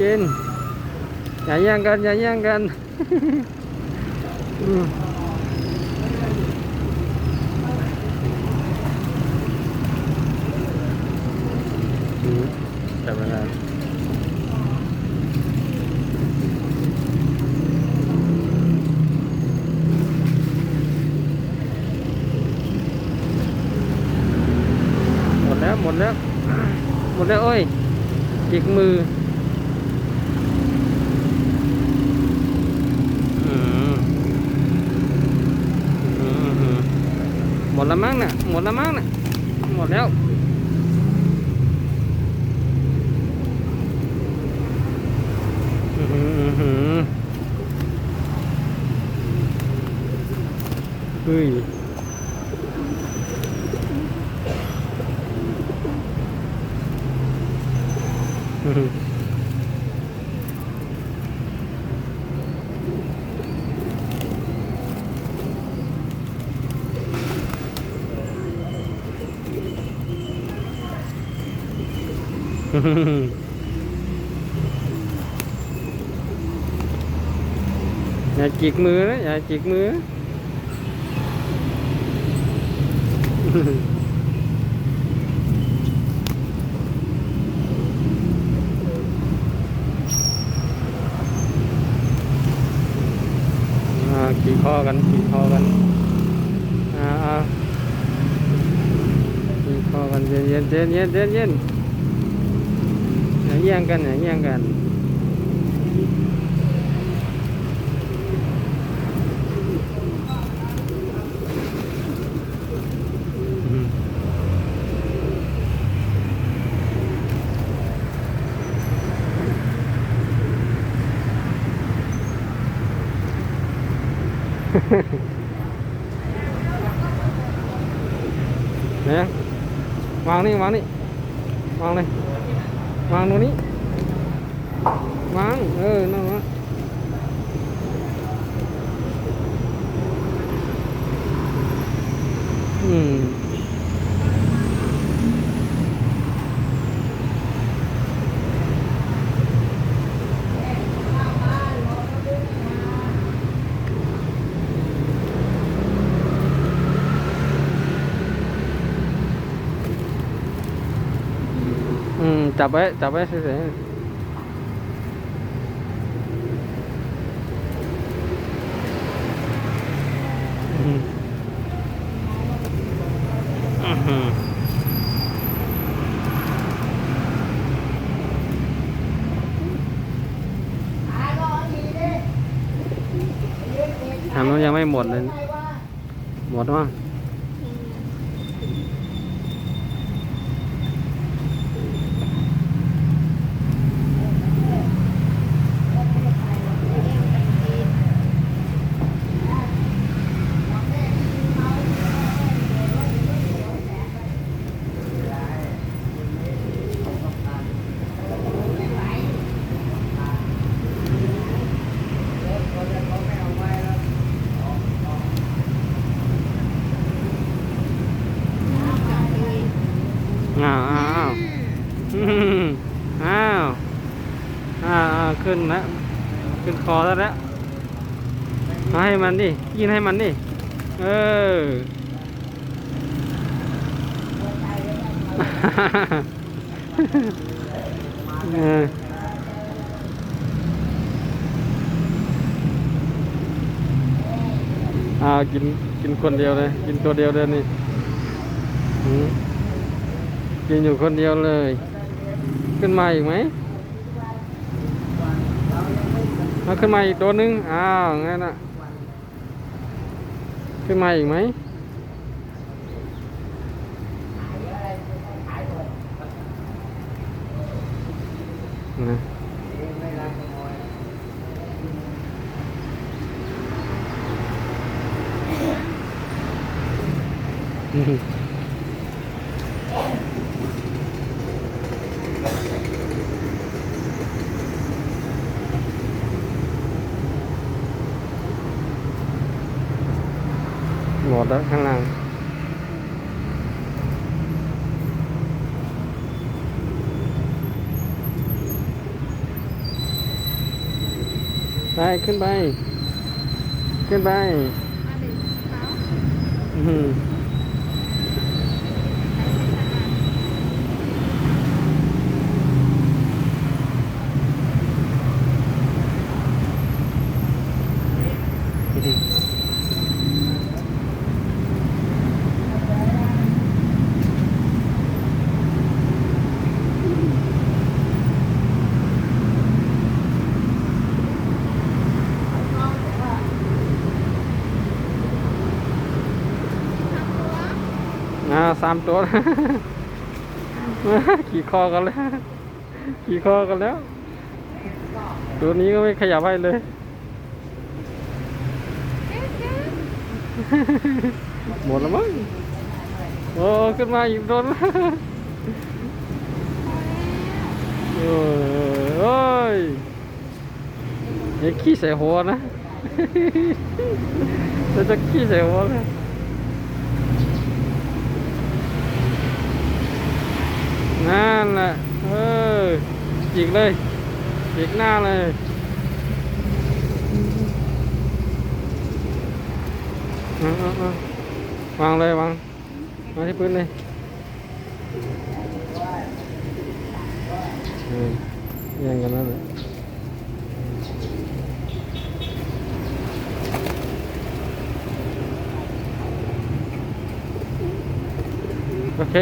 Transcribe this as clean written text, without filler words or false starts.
กินอย่าแย่งกันอย่าแย่งกันอืมจับเวลาหมดแล้วหมดแล้วหมดแล้วโอ้ยจิกมือหมดแล้วมั้งน่ะหมดแล้วมั้งน่ะหมดแล้วเฮ้ยอย่าจิกมือนะอย่าจิกมือขี่คอกันขี่คอกันขี่คอกันเย็นเย็นเย็นเย็นเย็นเย็นอย่าแย่งกันอย่าแย่งกันเนี่ยวางนี่วางนี่วางเลยวางตรงนี้วางนั่นวะจับไว้เฉยทำนั้นยังไม่หมดเลยหมดมั้งอ้าวขึ้นแล้วขึ้นคอแล้วให้มันดิยินให้มันดิกินคนเดียวเลยกินตัวเดียวเลยนี่กินอยู่คนเดียวเลยขึ้นมาอีกไหมขึ้นมาอีกตัวนึงงั้นน่ะขึ้นมาอีกไหมนะหมดแล้วข้างล่าง ไปขึ้นไป ขึ้นไปอื้อหือ3 ตัว ขี่คอกันแล้ว ขี่คอกันแล้ว ตัวนี้ก็ไม่ขยับให้เลย หมดแล้วมั้งโอ้ขึ้นมาอีกโดน โอ้ยโอ้ยอย่าขี้ใส่หัวนะ จะขี้ใส่หัวนะนั่นแหละจิกเลยจิกหน้าเลยวางเลยวางที่พื้นเลยแย่งกันนั่นแหละโอเค